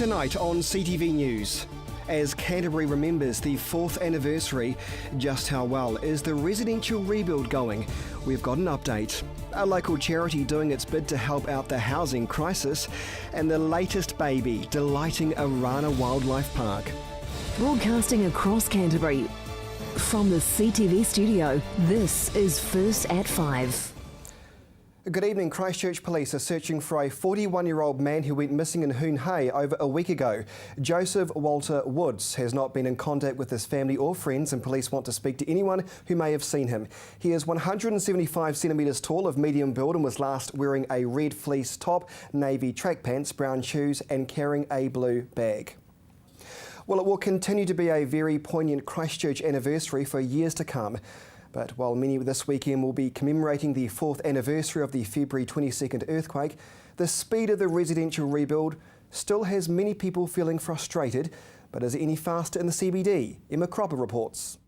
Tonight on CTV News, as Canterbury remembers the 4th anniversary, just how well is the residential rebuild going? We've got an update. A local charity doing its bid to help out the housing crisis, and the latest baby delighting Arana Wildlife Park. Broadcasting across Canterbury from the CTV studio, this is First at 5. Good evening. Christchurch Police are searching for a 41-year-old man who went missing in Hoon Hay over a week ago. Joseph Walter Woods has not been in contact with his family or friends, and police want to speak to anyone who may have seen him. He is 175 centimetres tall, of medium build, and was last wearing a red fleece top, navy track pants, brown shoes and carrying a blue bag. Well, it will continue to be a very poignant Christchurch anniversary for years to come. But while many this weekend will be commemorating the 4th anniversary of the February 22nd earthquake, the speed of the residential rebuild still has many people feeling frustrated. But is it any faster in the CBD? Emma Cropper reports.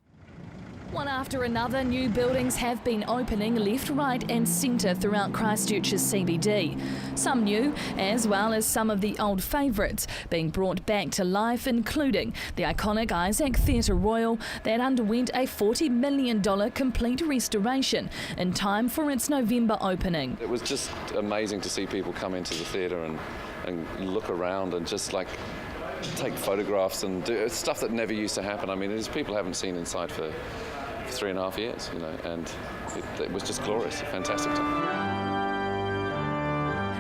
One after another, new buildings have been opening left, right and centre throughout Christchurch's CBD. Some new, as well as some of the old favourites being brought back to life, including the iconic Isaac Theatre Royal that underwent a $40 million complete restoration in time for its November opening. It was just amazing to see people come into the theatre and look around and just like take photographs and do stuff that never used to happen. I mean, these people haven't seen inside for 3.5 years, you know, and it was just glorious, a fantastic time.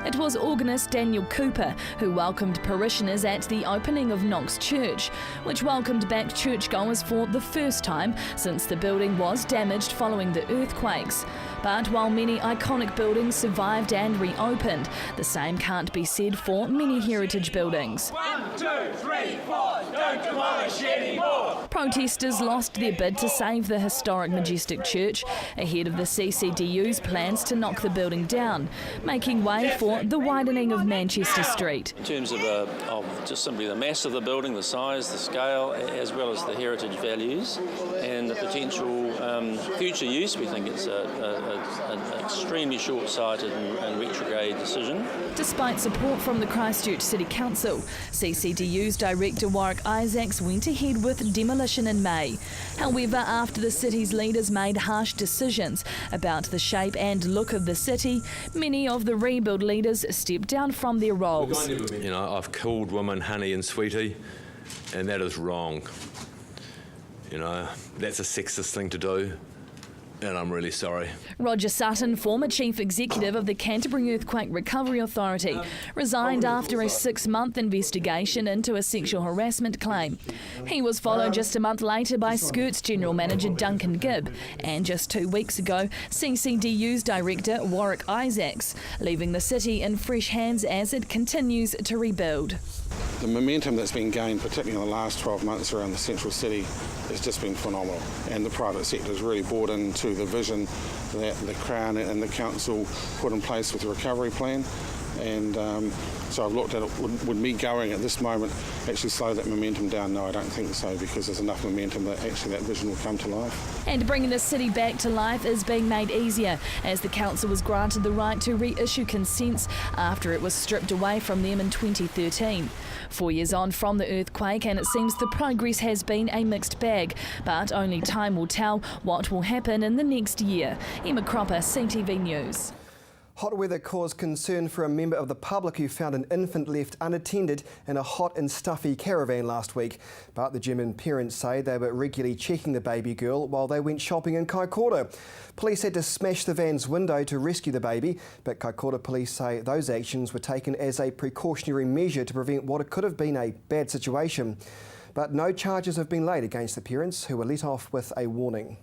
It was organist Daniel Cooper who welcomed parishioners at the opening of Knox Church, which welcomed back churchgoers for the first time since the building was damaged following the earthquakes. But while many iconic buildings survived and reopened, the same can't be said for many heritage buildings. 1, 2, 3, 4, don't demolish anymore! Protesters lost their bid to save the historic Majestic Church ahead of the CCDU's plans to knock the building down, making way for the widening of Manchester Street. In terms of just simply the mass of the building, the size, the scale, as well as the heritage values and the potential future use, we think it's an extremely short-sighted and retrograde decision. Despite support from the Christchurch City Council, CCDU's Director Warwick Isaacs went ahead with demolition in May. However, after the city's leaders made harsh decisions about the shape and look of the city, many of the rebuild leaders stepped down from their roles. You know, I've called women honey and sweetie, and that is wrong. You know, that's a sexist thing to do, and I'm really sorry. Roger Sutton, former Chief Executive of the Canterbury Earthquake Recovery Authority, resigned after a 6-month investigation into a sexual harassment claim. He was followed just a month later by Skirt's General Manager Duncan Gibb, and just 2 weeks ago, CCDU's Director Warwick Isaacs, leaving the city in fresh hands as it continues to rebuild. The momentum that's been gained, particularly in the last 12 months around the central city, has just been phenomenal. And the private sector has really bought into the vision that the Crown and the Council put in place with the recovery plan. And so I've looked at it, would me going at this moment actually slow that momentum down? No, I don't think so, because there's enough momentum that actually that vision will come to life. And bringing the city back to life is being made easier as the council was granted the right to reissue consents after it was stripped away from them in 2013. 4 years on from the earthquake, and it seems the progress has been a mixed bag, but only time will tell what will happen in the next year. Emma Cropper, CTV News. Hot weather caused concern for a member of the public who found an infant left unattended in a hot and stuffy caravan last week. But the German parents say they were regularly checking the baby girl while they went shopping in Kaikoura. Police had to smash the van's window to rescue the baby, but Kaikoura police say those actions were taken as a precautionary measure to prevent what could have been a bad situation. But no charges have been laid against the parents, who were let off with a warning.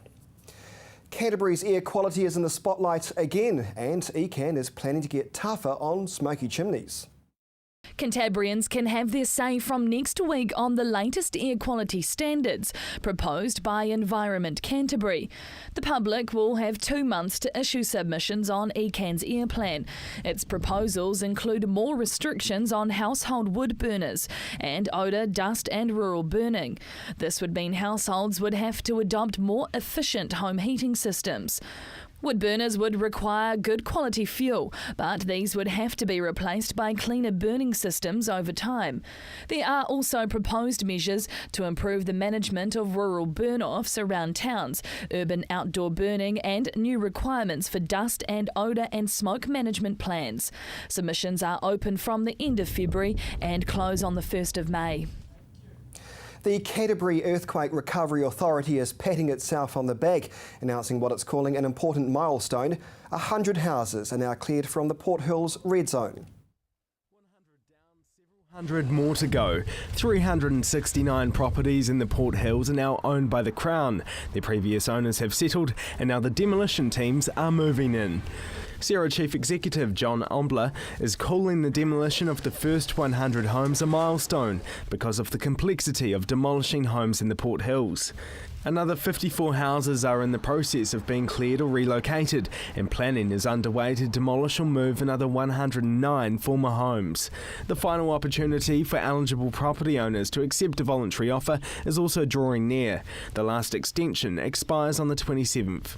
Canterbury's air quality is in the spotlight again, and ECAN is planning to get tougher on smoky chimneys. Cantabrians can have their say from next week on the latest air quality standards proposed by Environment Canterbury. The public will have 2 months to issue submissions on ECAN's air plan. Its proposals include more restrictions on household wood burners and odour, dust and rural burning. This would mean households would have to adopt more efficient home heating systems. Wood burners would require good quality fuel, but these would have to be replaced by cleaner burning systems over time. There are also proposed measures to improve the management of rural burn-offs around towns, urban outdoor burning and new requirements for dust and odour and smoke management plans. Submissions are open from the end of February and close on the 1st of May. The Canterbury Earthquake Recovery Authority is patting itself on the back, announcing what it's calling an important milestone. 100 houses are now cleared from the Port Hills red zone. 100 more to go. 369 properties in the Port Hills are now owned by the Crown. Their previous owners have settled and now the demolition teams are moving in. Sierra Chief Executive John Ombler is calling the demolition of the first 100 homes a milestone because of the complexity of demolishing homes in the Port Hills. Another 54 houses are in the process of being cleared or relocated, and planning is underway to demolish or move another 109 former homes. The final opportunity for eligible property owners to accept a voluntary offer is also drawing near. The last extension expires on the 27th.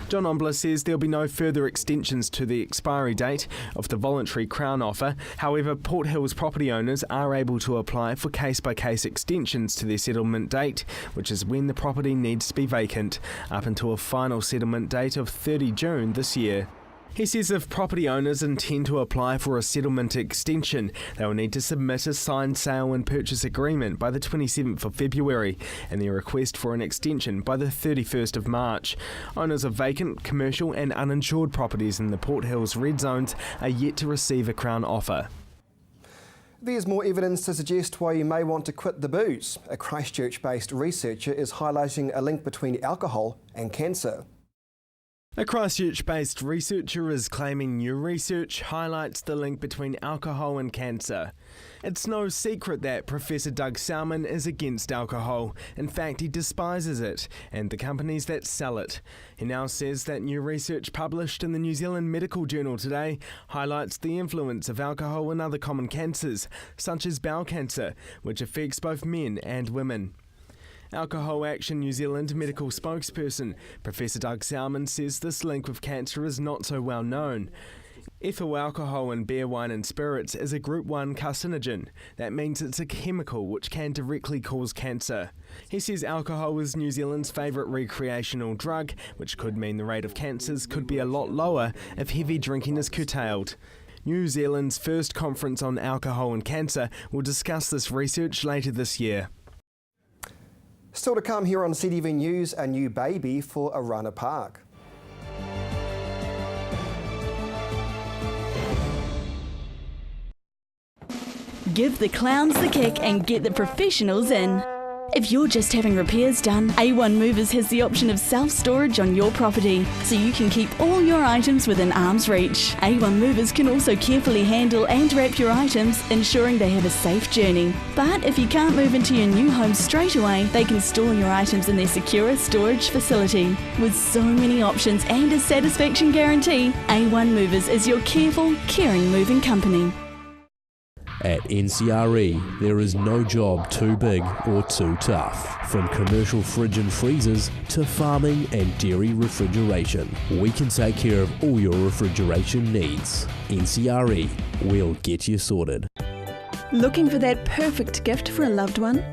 John Ombler says there'll be no further extensions to the expiry date of the voluntary Crown offer. However, Port Hills property owners are able to apply for case-by-case extensions to their settlement date, which is when the property needs to be vacant, up until a final settlement date of 30 June this year. He says if property owners intend to apply for a settlement extension, they will need to submit a signed sale and purchase agreement by the 27th of February and their request for an extension by the 31st of March. Owners of vacant, commercial and uninsured properties in the Port Hills red zones are yet to receive a Crown offer. There's more evidence to suggest why you may want to quit the booze. A Christchurch-based researcher is highlighting a link between alcohol and cancer. A Christchurch-based researcher is claiming new research highlights the link between alcohol and cancer. It's no secret that Professor Doug Salmon is against alcohol. In fact, he despises it and the companies that sell it. He now says that new research published in the New Zealand Medical Journal today highlights the influence of alcohol in other common cancers, such as bowel cancer, which affects both men and women. Alcohol Action New Zealand medical spokesperson Professor Doug Salmon says this link with cancer is not so well known. Ethyl alcohol in beer, wine and spirits is a Group 1 carcinogen. That means it's a chemical which can directly cause cancer. He says alcohol is New Zealand's favourite recreational drug, which could mean the rate of cancers could be a lot lower if heavy drinking is curtailed. New Zealand's first conference on alcohol and cancer will discuss this research later this year. Still to come here on CTV News, a new baby for Arana Park. Give the clowns the kick and get the professionals in. If you're just having repairs done, A1 Movers has the option of self-storage on your property, so you can keep all your items within arm's reach. A1 Movers can also carefully handle and wrap your items, ensuring they have a safe journey. But if you can't move into your new home straight away, they can store your items in their secure storage facility. With so many options and a satisfaction guarantee, A1 Movers is your careful, caring moving company. At NCRE, there is no job too big or too tough. From commercial fridge and freezers to farming and dairy refrigeration, we can take care of all your refrigeration needs. NCRE, we'll get you sorted. Looking for that perfect gift for a loved one?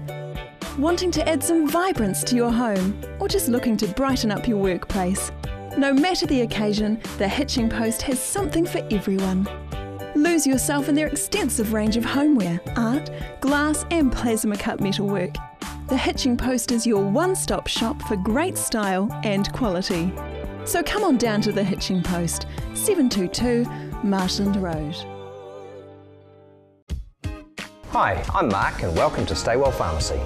Wanting to add some vibrance to your home? Or just looking to brighten up your workplace? No matter the occasion, the Hitching Post has something for everyone. Lose yourself in their extensive range of homeware, art, glass and plasma cut metalwork. The Hitching Post is your one-stop shop for great style and quality. So come on down to the Hitching Post, 722 Marshland Road. Hi, I'm Mark and welcome to Staywell Pharmacy.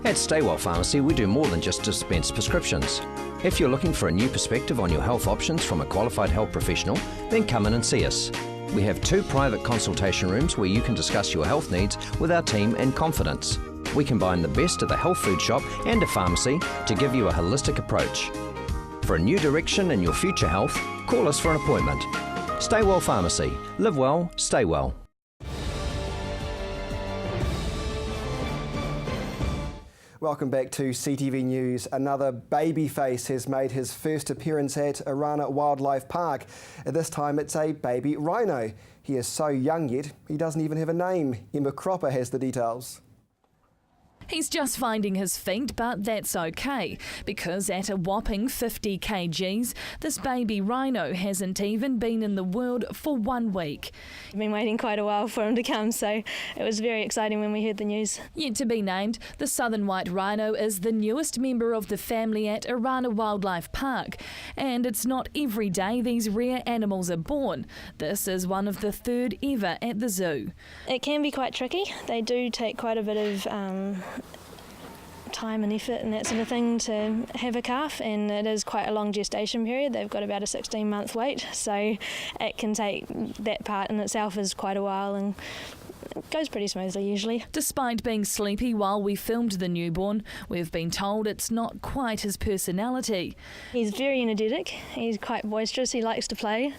At Staywell Pharmacy we do more than just dispense prescriptions. If you're looking for a new perspective on your health options from a qualified health professional, then come in and see us. We have 2 private consultation rooms where you can discuss your health needs with our team in confidence. We combine the best of the health food shop and a pharmacy to give you a holistic approach. For a new direction in your future health, call us for an appointment. Staywell Pharmacy. Live well, stay well. Welcome back to CTV News. Another baby face has made his first appearance at Orana Wildlife Park. This time it's a baby rhino. He is so young yet he doesn't even have a name. Emma Cropper has the details. He's just finding his feet, but that's okay, because at a whopping 50 kgs, this baby rhino hasn't even been in the world for 1 week. I've been waiting quite a while for him to come, so it was very exciting when we heard the news. Yet to be named, the southern white rhino is the newest member of the family at Orana Wildlife Park, and it's not every day these rare animals are born. This is one of the third ever at the zoo. It can be quite tricky. They do take quite a bit of time and effort and that sort of thing to have a calf, and it is quite a long gestation period. They've got about a 16-month wait, so it can take, that part in itself is quite a while, and it goes pretty smoothly usually. Despite being sleepy while we filmed the newborn, we've been told it's not quite his personality. He's very energetic, he's quite boisterous, he likes to play,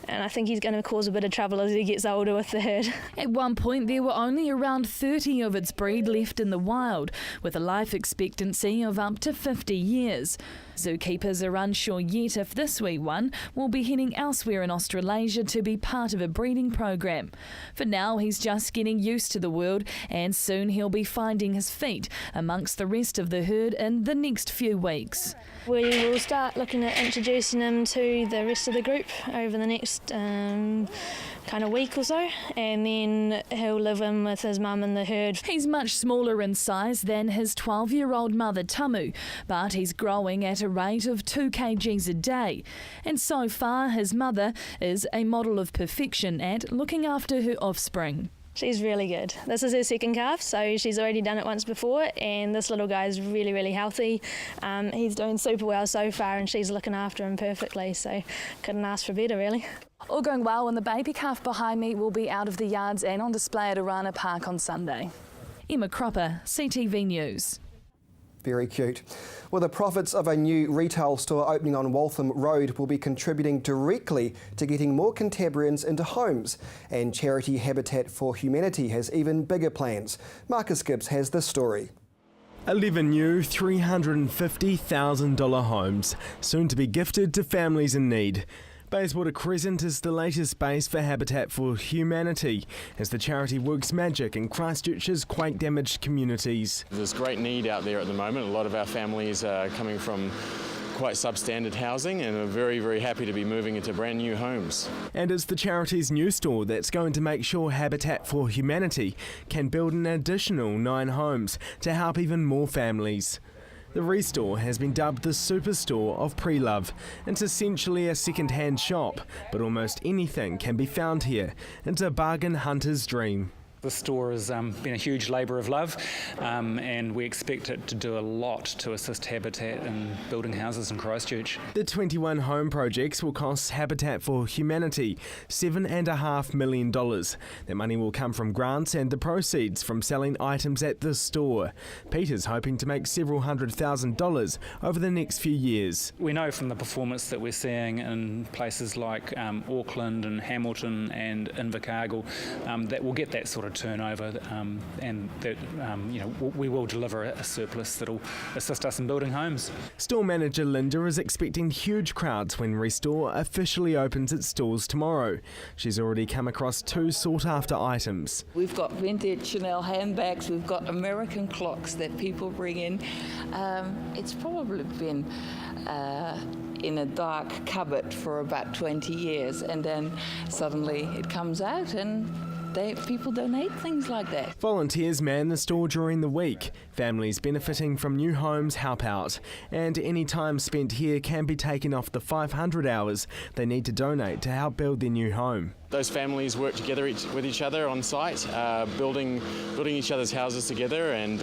and I think he's going to cause a bit of trouble as he gets older with the herd. At one point there were only around 30 of its breed left in the wild, with a life expectancy of up to 50 years. Zookeepers are unsure yet if this wee one will be heading elsewhere in Australasia to be part of a breeding program. For now, he's just getting used to the world, and soon he'll be finding his feet amongst the rest of the herd in the next few weeks. We will start looking at introducing him to the rest of the group over the next kind of week or so, and then he'll live in with his mum in the herd. He's much smaller in size than his 12-year-old mother Tamu, but he's growing at a rate of 2 kgs a day, and so far his mother is a model of perfection at looking after her offspring. She's really good. This is her second calf, so she's already done it once before, and this little guy is really, really healthy. He's doing super well so far, and she's looking after him perfectly, so couldn't ask for better, really. All going well, and the baby calf behind me will be out of the yards and on display at Orana Park on Sunday. Emma Cropper, CTV News. Very cute. Well, the profits of a new retail store opening on Waltham Road will be contributing directly to getting more Canterburyans into homes. And charity Habitat for Humanity has even bigger plans. Marcus Gibbs has this story. 11 new $350,000 homes, soon to be gifted to families in need. Bayswater Crescent is the latest base for Habitat for Humanity as the charity works magic in Christchurch's quake-damaged communities. There's great need out there at the moment. A lot of our families are coming from quite substandard housing and are very, very happy to be moving into brand new homes. And it's the charity's new store that's going to make sure Habitat for Humanity can build an additional 9 homes to help even more families. The Restore has been dubbed the superstore of pre-love. It's essentially a second-hand shop, but almost anything can be found here. It's a bargain hunter's dream. The store has been a huge labour of love, and we expect it to do a lot to assist Habitat in building houses in Christchurch. The 21 home projects will cost Habitat for Humanity $7.5 million. That money will come from grants and the proceeds from selling items at the store. Peter's hoping to make several $100,000 over the next few years. We know from the performance that we're seeing in places like Auckland and Hamilton and Invercargill that we'll get that sort of turnover, and that we will deliver a surplus that'll assist us in building homes. Store manager Linda is expecting huge crowds when Restore officially opens its stores tomorrow. She's already come across 2 sought-after items. We've got vintage Chanel handbags, we've got American clocks that people bring in. It's probably been in a dark cupboard for about 20 years, and then suddenly it comes out and people donate things like that. Volunteers man the store during the week. Families benefiting from new homes help out, and any time spent here can be taken off the 500 hours they need to donate to help build their new home. Those families work together with each other on site, building each other's houses together, and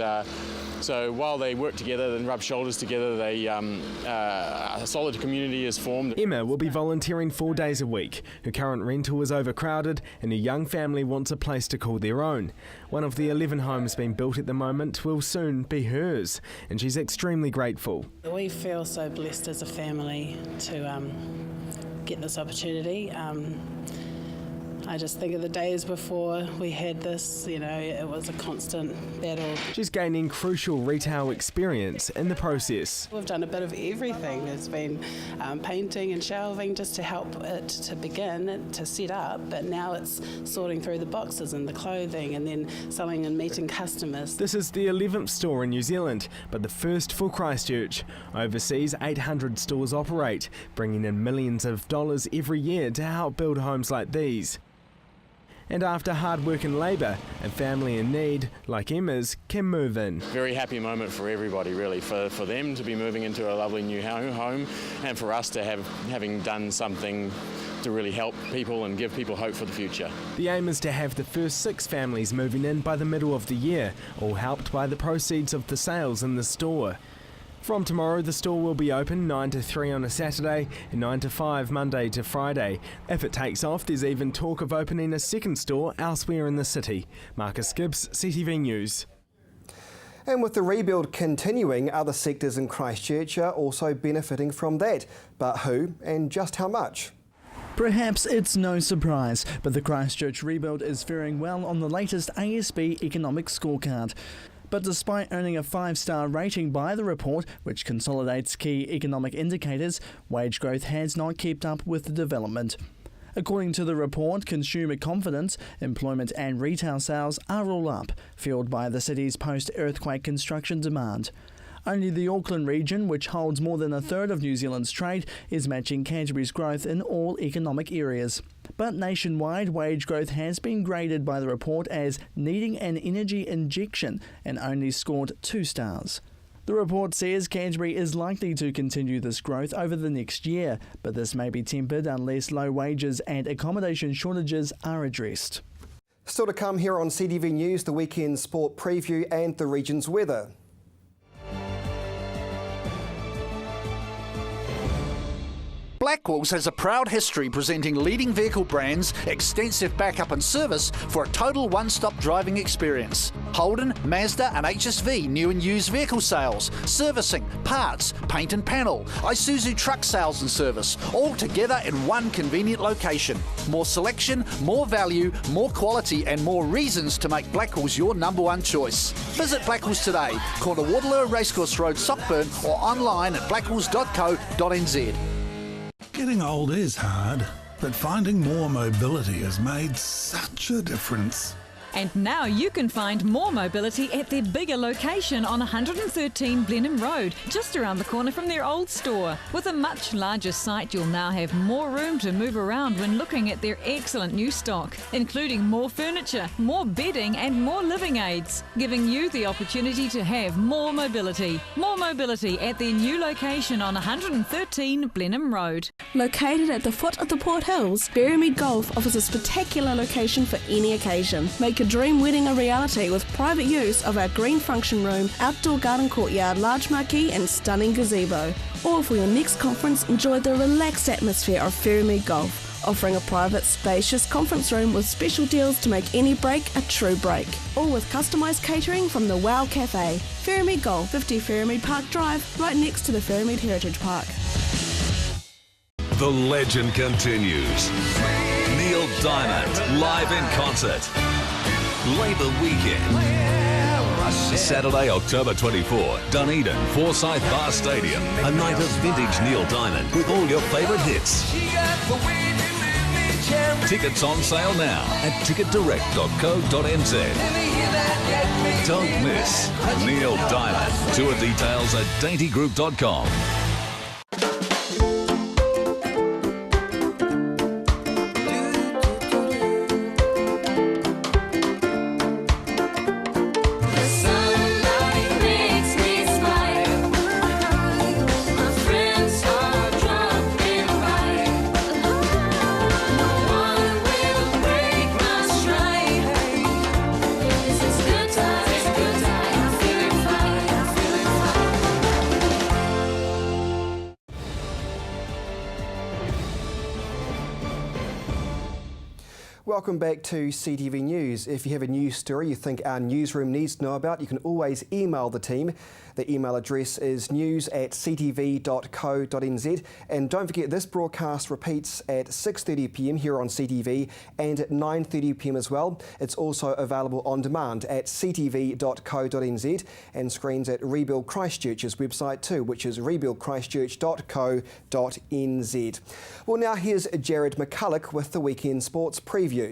so while they work together and rub shoulders together, a solid community is formed. Emma will be volunteering 4 days a week. Her current rental is overcrowded and her young family wants a place to call their own. One of the 11 homes being built at the moment will soon be hers, and she's extremely grateful. We feel so blessed as a family to get this opportunity. I just think of the days before we had this, it was a constant battle. She's gaining crucial retail experience in the process. We've done a bit of everything. There's been painting and shelving just to help it to begin, to set up, but now it's sorting through the boxes and the clothing and then selling and meeting customers. This is the 11th store in New Zealand, but the first for Christchurch. Overseas, 800 stores operate, bringing in millions of dollars every year to help build homes like these. And after hard work and labour, a family in need, like Emma's, can move in. Very happy moment for everybody, really, for them to be moving into a lovely new home, and for us to having done something to really help people and give people hope for the future. The aim is to have the first 6 families moving in by the middle of the year, all helped by the proceeds of the sales in the store. From tomorrow, the store will be open 9 to 3 on a Saturday and 9 to 5 Monday to Friday. If it takes off, there's even talk of opening a second store elsewhere in the city. Marcus Gibbs, CTV News. And with the rebuild continuing, other sectors in Christchurch are also benefiting from that. But who and just how much? Perhaps it's no surprise, but the Christchurch rebuild is faring well on the latest ASB economic scorecard. But despite earning a 5-star rating by the report, which consolidates key economic indicators, wage growth has not kept up with the development. According to the report, consumer confidence, employment and retail sales are all up, fueled by the city's post-earthquake construction demand. Only the Auckland region, which holds more than a third of New Zealand's trade, is matching Canterbury's growth in all economic areas. But nationwide, wage growth has been graded by the report as needing an energy injection and only scored 2 stars. The report says Canterbury is likely to continue this growth over the next year, but this may be tempered unless low wages and accommodation shortages are addressed. Still to come here on CTV News, the weekend sport preview and the region's weather. Blackwells has a proud history presenting leading vehicle brands, extensive backup and service for a total one-stop driving experience. Holden, Mazda and HSV new and used vehicle sales, servicing, parts, paint and panel, Isuzu truck sales and service, all together in one convenient location. More selection, more value, more quality and more reasons to make Blackwells your #1 choice. Visit Blackwells today, corner Waterloo Racecourse Road, Sockburn, or online at blackwells.co.nz. Getting old is hard, but finding more mobility has made such a difference. And now you can find more mobility at their bigger location on 113 Blenheim Road, just around the corner from their old store. With a much larger site, you'll now have more room to move around when looking at their excellent new stock, including more furniture, more bedding and more living aids, giving you the opportunity to have more mobility. More mobility at their new location on 113 Blenheim Road. Located at the foot of the Port Hills, Berrymead Golf offers a spectacular location for any occasion. Make a dream wedding a reality with private use of our green function room, outdoor garden courtyard, large marquee and stunning gazebo. Or for your next conference, enjoy the relaxed atmosphere of Berrymead Golf, offering a private, spacious conference room with special deals to make any break a true break. All with customised catering from the Wow Cafe. Berrymead Golf, 50 Berrymead Park Drive, right next to the Berrymead Heritage Park. The legend continues. Neil Diamond, live in concert. Labour Weekend. Saturday, October 24, Dunedin, Forsyth Bar Stadium. A night of vintage Neil Diamond with all your favourite hits. Tickets on sale now at ticketdirect.co.nz. Don't miss Neil Diamond. Tour details at daintygroup.com. Welcome back to CTV News. If you have a news story you think our newsroom needs to know about, you can always email the team. The email address is news@ctv.co.nz. And don't forget, this broadcast repeats at 6:30pm here on CTV and at 9:30pm as well. It's also available on demand at ctv.co.nz and screens at Rebuild Christchurch's website too, which is rebuildchristchurch.co.nz. Well, now here's Jared McCulloch with the weekend sports preview.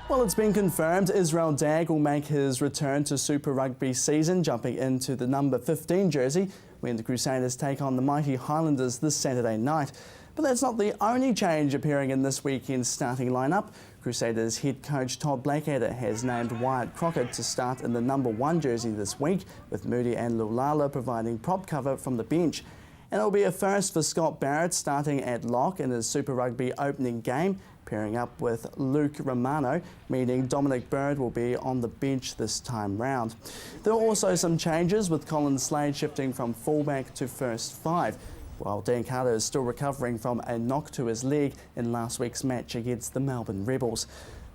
Well, it's been confirmed Israel Dagg will make his return to Super Rugby season, jumping into the number 15 jersey when the Crusaders take on the mighty Highlanders this Saturday night. But that's not the only change appearing in this weekend's starting lineup. Crusaders head coach Todd Blackadder has named Wyatt Crockett to start in the number 1 jersey this week, with Moody and Lulala providing prop cover from the bench. And it'll be a first for Scott Barrett starting at lock in his Super Rugby opening game, pairing up with Luke Romano, meaning Dominic Bird will be on the bench this time round. There are also some changes, with Colin Slade shifting from fullback to first 5, while Dan Carter is still recovering from a knock to his leg in last week's match against the Melbourne Rebels.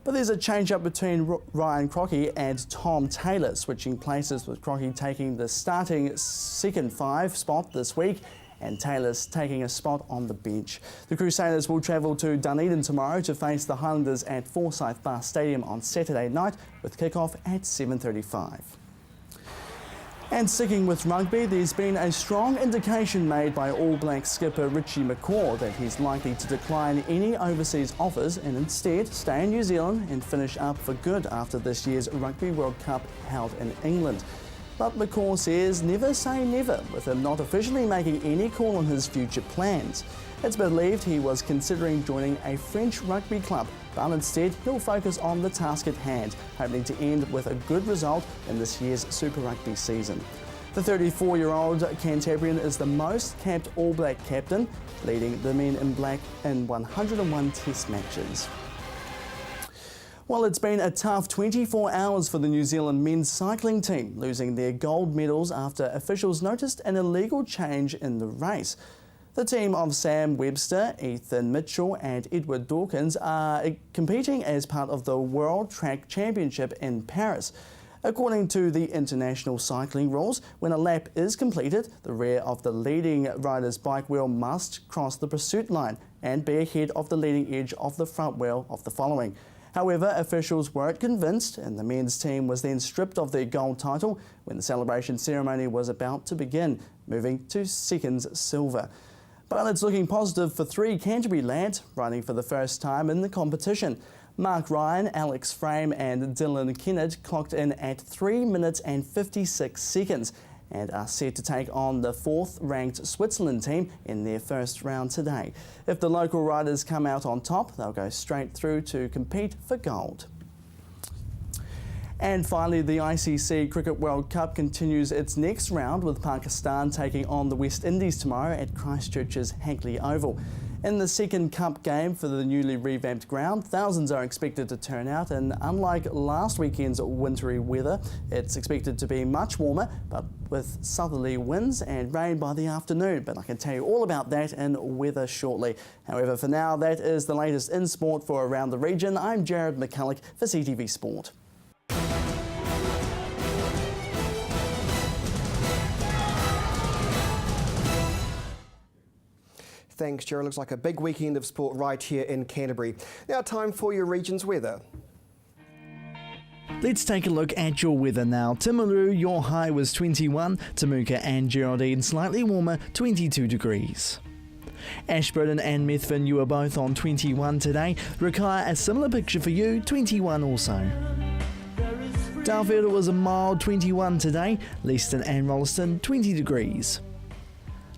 But there's a change-up between Ryan Crocky and Tom Taylor, switching places, with Crocky taking the starting second 5 spot this week and Taylor's taking a spot on the bench. The Crusaders will travel to Dunedin tomorrow to face the Highlanders at Forsyth Bar Stadium on Saturday night, with kick-off at 7:35. And sticking with rugby, there's been a strong indication made by All Black skipper Richie McCaw that he's likely to decline any overseas offers and instead stay in New Zealand and finish up for good after this year's Rugby World Cup held in England. But McCaw says never say never, with him not officially making any call on his future plans. It's believed he was considering joining a French rugby club, but instead he'll focus on the task at hand, hoping to end with a good result in this year's Super Rugby season. The 34-year-old Canterburyan is the most capped All Black captain, leading the men in black in 101 test matches. Well, it's been a tough 24 hours for the New Zealand men's cycling team, losing their gold medals after officials noticed an illegal change in the race. The team of Sam Webster, Ethan Mitchell and Edward Dawkins are competing as part of the World Track Championship in Paris. According to the international cycling rules, when a lap is completed, the rear of the leading rider's bike wheel must cross the pursuit line and be ahead of the leading edge of the front wheel of the following. However, officials weren't convinced, and the men's team was then stripped of their gold title when the celebration ceremony was about to begin, moving to seconds silver. But it's looking positive for 3 Canterbury lads riding for the first time in the competition. Mark Ryan, Alex Frame and Dylan Kennard clocked in at 3 minutes and 56 seconds and are set to take on the 4th-ranked Switzerland team in their first round today. If the local riders come out on top, they'll go straight through to compete for gold. And finally, the ICC Cricket World Cup continues its next round, with Pakistan taking on the West Indies tomorrow at Christchurch's Hagley Oval. In the second Cup game for the newly revamped ground, thousands are expected to turn out, and unlike last weekend's wintry weather, it's expected to be much warmer, but with southerly winds and rain by the afternoon. But I can tell you all about that in weather shortly. However, for now, that is the latest in sport for around the region. I'm Jared McCulloch for CTV Sport. Thanks, Jared. Looks like a big weekend of sport right here in Canterbury. Now, time for your region's weather. Let's take a look at your weather now. Timaru, your high was 21. Temuka and Geraldine, slightly warmer, 22 degrees. Ashburton and Methven, you are both on 21 today. Rakai, a similar picture for you, 21 also. Darfield was a mild 21 today. Leeston and Rolleston, 20 degrees.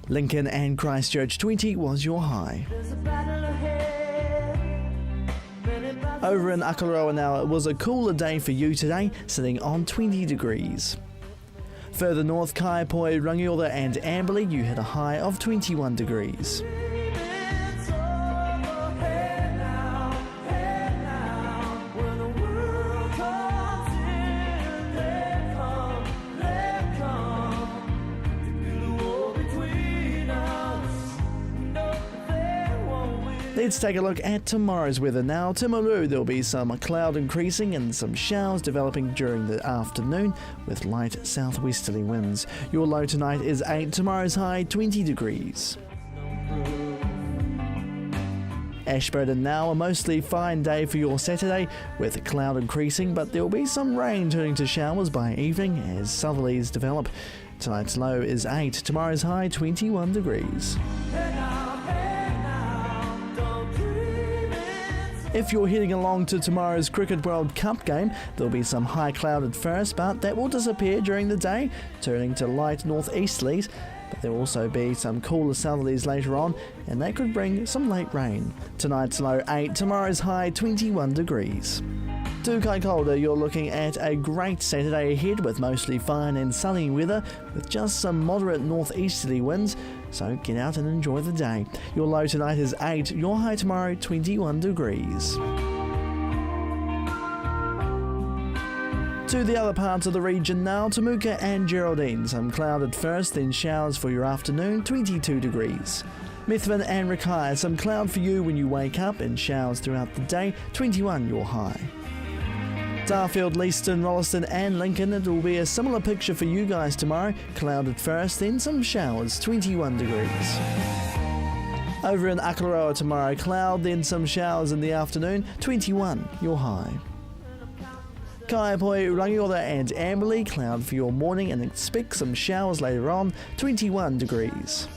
Lincoln and Christchurch, 20 was your high. Over in Akaroa now, it was a cooler day for you today, sitting on 20 degrees. Further north, Kaiapoi, Rangiora and Amberley, you hit a high of 21 degrees. Let's take a look at tomorrow's weather now. Timaru, there'll be some cloud increasing and some showers developing during the afternoon with light southwesterly winds. Your low tonight is 8, tomorrow's high 20 degrees. Ashburton now, a mostly fine day for your Saturday with cloud increasing, but there will be some rain turning to showers by evening as southerlies develop. Tonight's low is 8, tomorrow's high 21 degrees. If you're heading along to tomorrow's Cricket World Cup game, there'll be some high cloud at first, but that will disappear during the day, turning to light northeasterlies. But there will also be some cooler southerlies later on, and that could bring some late rain. Tonight's low 8, tomorrow's high 21 degrees. To Kaikoura, you're looking at a great Saturday ahead with mostly fine and sunny weather with just some moderate northeasterly winds, so get out and enjoy the day. Your low tonight is 8, your high tomorrow 21 degrees. To the other parts of the region now, Temuka and Geraldine. Some cloud at first, then showers for your afternoon, 22 degrees. Methven and Rakai, some cloud for you when you wake up and showers throughout the day, 21 your high. Darfield, Leeston, Rolleston and Lincoln, it will be a similar picture for you guys tomorrow. Cloud at first, then some showers, 21 degrees. Over in Akaroa tomorrow, cloud, then some showers in the afternoon, 21 your high. Kaiapoi, Rangiora and Amberley, cloud for your morning and expect some showers later on, 21 degrees.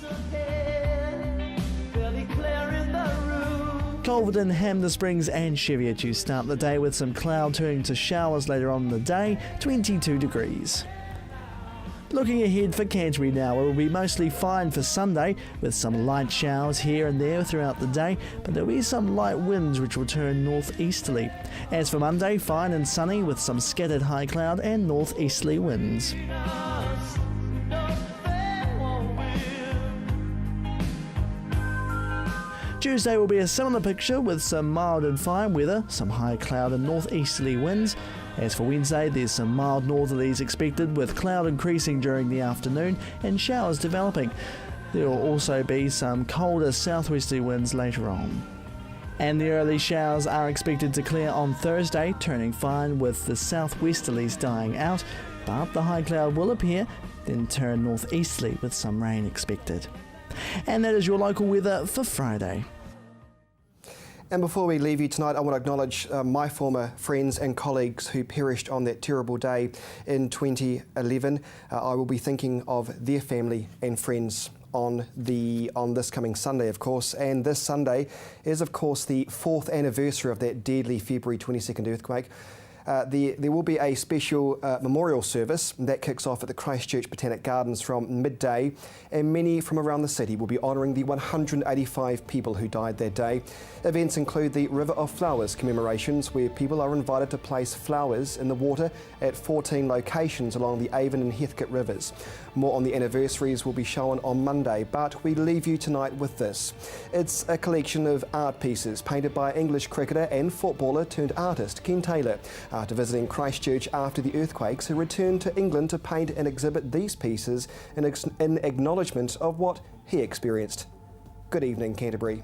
Culverden, Hamner Springs and Cheviot, you start the day with some cloud turning to showers later on in the day, 22 degrees. Looking ahead for Canterbury now, it will be mostly fine for Sunday with some light showers here and there throughout the day, but there will be some light winds which will turn northeasterly. As for Monday, fine and sunny with some scattered high cloud and northeasterly winds. Tuesday will be a similar picture with some mild and fine weather, some high cloud and northeasterly winds. As for Wednesday, there's some mild northerlies expected with cloud increasing during the afternoon and showers developing. There will also be some colder southwesterly winds later on. And the early showers are expected to clear on Thursday, turning fine with the southwesterlies dying out, but the high cloud will appear, then turn northeasterly with some rain expected. And that is your local weather for Friday. And before we leave you tonight, I want to acknowledge my former friends and colleagues who perished on that terrible day in 2011. I will be thinking of their family and friends on this coming Sunday, of course. And this Sunday is, of course, the 4th anniversary of that deadly February 22nd earthquake. There will be a special memorial service that kicks off at the Christchurch Botanic Gardens from midday, and many from around the city will be honouring the 185 people who died that day. Events include the River of Flowers commemorations, where people are invited to place flowers in the water at 14 locations along the Avon and Heathcote rivers. More on the anniversaries will be shown on Monday, but we leave you tonight with this. It's a collection of art pieces painted by English cricketer and footballer turned artist Ken Taylor. After visiting Christchurch after the earthquakes, he returned to England to paint and exhibit these pieces in acknowledgement of what he experienced. Good evening, Canterbury.